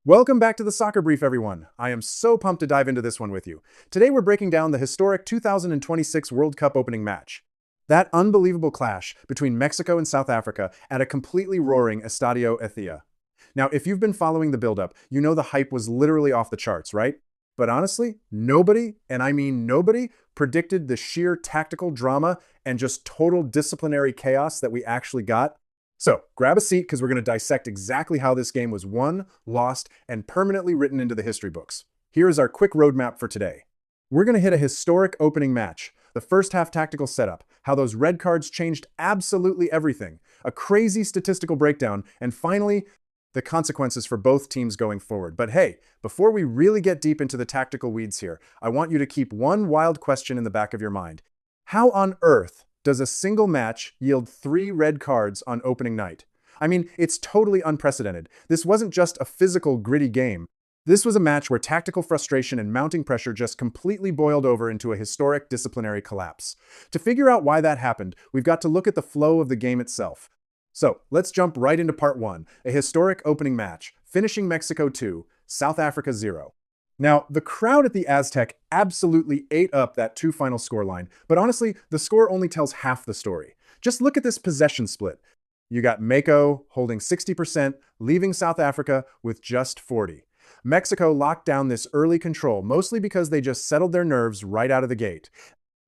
Welcome back to the Soccer Brief, everyone. I am so pumped to dive into this one with you. Today we're breaking down the historic 2026 World Cup opening match. That unbelievable clash between Mexico and South Africa at a completely roaring Estadio Ethia. Now, if you've been following the build-up, you know the hype was literally off the charts, right? But honestly, nobody, and I mean nobody, predicted the sheer tactical drama and just total disciplinary chaos that we actually got. So grab a seat because we're going to dissect exactly how this game was won, lost, and permanently written into the history books. Here is our quick roadmap for today. We're going to hit a historic opening match, the first half tactical setup, how those red cards changed absolutely everything, a crazy statistical breakdown, and finally, the consequences for both teams going forward. But hey, before we really get deep into the tactical weeds here, I want you to keep one wild question in the back of your mind. How on earth does a single match yield 3 red cards on opening night? I mean, it's totally unprecedented. This wasn't just a physical, gritty game. This was a match where tactical frustration and mounting pressure just completely boiled over into a historic disciplinary collapse. To figure out why that happened, we've got to look at the flow of the game itself. So, let's jump right into part 1, a historic opening match, finishing Mexico 2, South Africa 0. Now, the crowd at the Aztec absolutely ate up that 2 final scoreline, but honestly, the score only tells half the story. Just look at this possession split. You got Mako holding 60%, leaving South Africa with just 40%. Mexico locked down this early control, mostly because they just settled their nerves right out of the gate.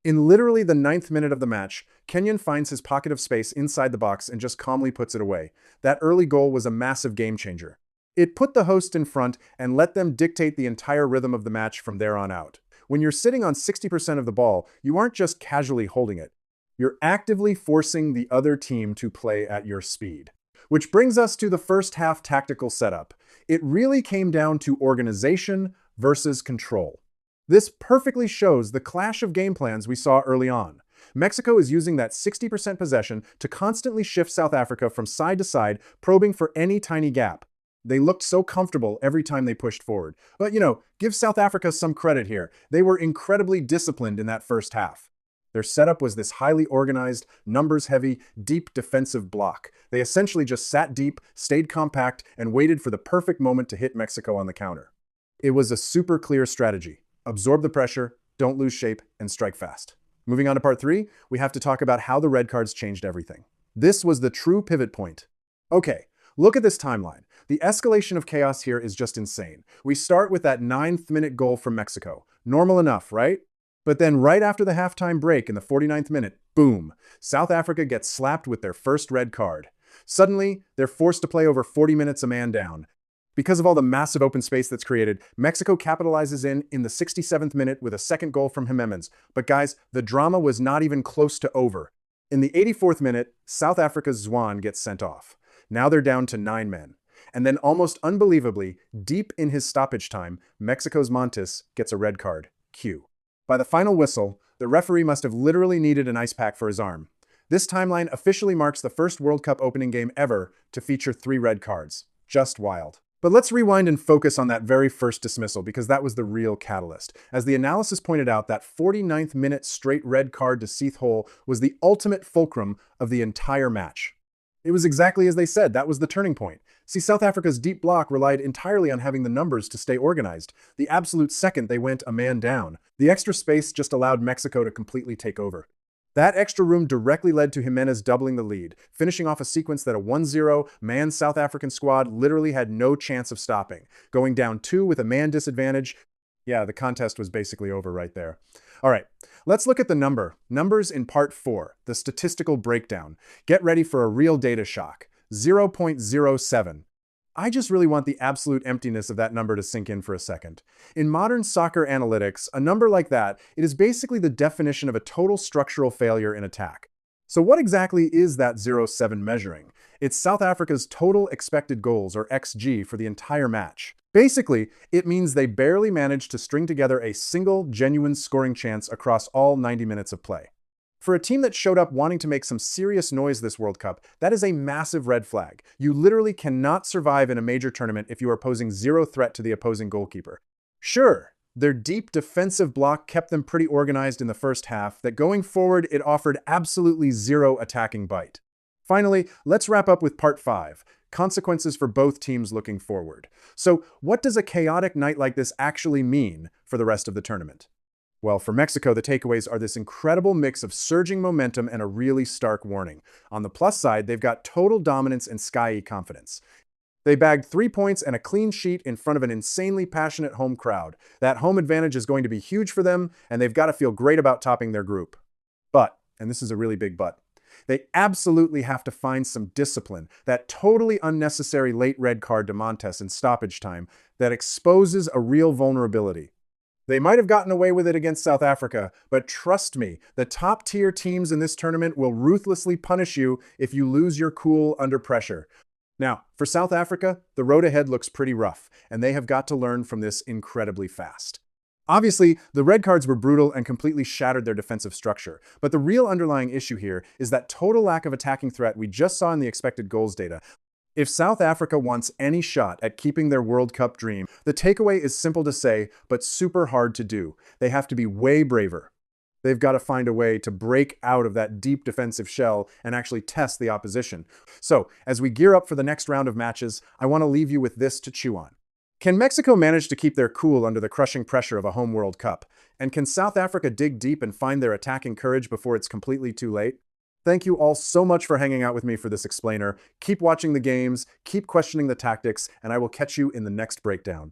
In literally the 9th minute of the match, Kenyon finds his pocket of space inside the box and just calmly puts it away. That early goal was a massive game changer. It put the host in front and let them dictate the entire rhythm of the match from there on out. When you're sitting on 60% of the ball, you aren't just casually holding it. You're actively forcing the other team to play at your speed. Which brings us to the first half tactical setup. It really came down to organization versus control. This perfectly shows the clash of game plans we saw early on. Mexico is using that 60% possession to constantly shift South Africa from side to side, probing for any tiny gap. They looked so comfortable every time they pushed forward. But, give South Africa some credit here. They were incredibly disciplined in that first half. Their setup was this highly organized, numbers-heavy, deep defensive block. They essentially just sat deep, stayed compact, and waited for the perfect moment to hit Mexico on the counter. It was a super clear strategy. Absorb the pressure, don't lose shape, and strike fast. Moving on to part 3, we have to talk about how the red cards changed everything. This was the true pivot point. Okay, look at this timeline. The escalation of chaos here is just insane. We start with that 9th minute goal from Mexico. Normal enough, right? But then right after the halftime break in the 49th minute, boom, South Africa gets slapped with their first red card. Suddenly, they're forced to play over 40 minutes a man down. Because of all the massive open space that's created, Mexico capitalizes in the 67th minute with a second goal from Jimenez. But guys, the drama was not even close to over. In the 84th minute, South Africa's Zwan gets sent off. Now they're down to 9 men. And then almost unbelievably, deep in his stoppage time, Mexico's Montes gets a red card, Q. By the final whistle, the referee must have literally needed an ice pack for his arm. This timeline officially marks the first World Cup opening game ever to feature 3 red cards. Just wild. But let's rewind and focus on that very first dismissal because that was the real catalyst. As the analysis pointed out, that 49th minute straight red card to Seath Hole was the ultimate fulcrum of the entire match. It was exactly as they said, that was the turning point. See, South Africa's deep block relied entirely on having the numbers to stay organized. The absolute second they went a man down, the extra space just allowed Mexico to completely take over. That extra room directly led to Jimenez doubling the lead, finishing off a sequence that a 1-0 man South African squad literally had no chance of stopping. Going down 2 with a man disadvantage, yeah, the contest was basically over right there. All right, let's look at the numbers in part 4, the statistical breakdown. Get ready for a real data shock, 0.07. I just really want the absolute emptiness of that number to sink in for a second. In modern soccer analytics, a number like that, it is basically the definition of a total structural failure in attack. So what exactly is that 0.7 measuring? It's South Africa's total expected goals, or XG, for the entire match. Basically, it means they barely managed to string together a single, genuine scoring chance across all 90 minutes of play. For a team that showed up wanting to make some serious noise this World Cup, that is a massive red flag. You literally cannot survive in a major tournament if you are posing 0 threat to the opposing goalkeeper. Sure, their deep defensive block kept them pretty organized in the first half, that going forward it offered absolutely 0 attacking bite. Finally, let's wrap up with part 5, consequences for both teams looking forward. So, what does a chaotic night like this actually mean for the rest of the tournament? Well, for Mexico, the takeaways are this incredible mix of surging momentum and a really stark warning. On the plus side, they've got total dominance and sky confidence. They bagged 3 points and a clean sheet in front of an insanely passionate home crowd. That home advantage is going to be huge for them, and they've got to feel great about topping their group. But, and this is a really big but, they absolutely have to find some discipline. That totally unnecessary late red card to Montes in stoppage time that exposes a real vulnerability. They might have gotten away with it against South Africa, but trust me, the top-tier teams in this tournament will ruthlessly punish you if you lose your cool under pressure. Now, for South Africa, the road ahead looks pretty rough, and they have got to learn from this incredibly fast. Obviously, the red cards were brutal and completely shattered their defensive structure, but the real underlying issue here is that total lack of attacking threat we just saw in the expected goals data. If South Africa wants any shot at keeping their World Cup dream, the takeaway is simple to say, but super hard to do. They have to be way braver. They've got to find a way to break out of that deep defensive shell and actually test the opposition. So, as we gear up for the next round of matches, I want to leave you with this to chew on. Can Mexico manage to keep their cool under the crushing pressure of a home World Cup? And can South Africa dig deep and find their attacking courage before it's completely too late? Thank you all so much for hanging out with me for this explainer. Keep watching the games, keep questioning the tactics, and I will catch you in the next breakdown.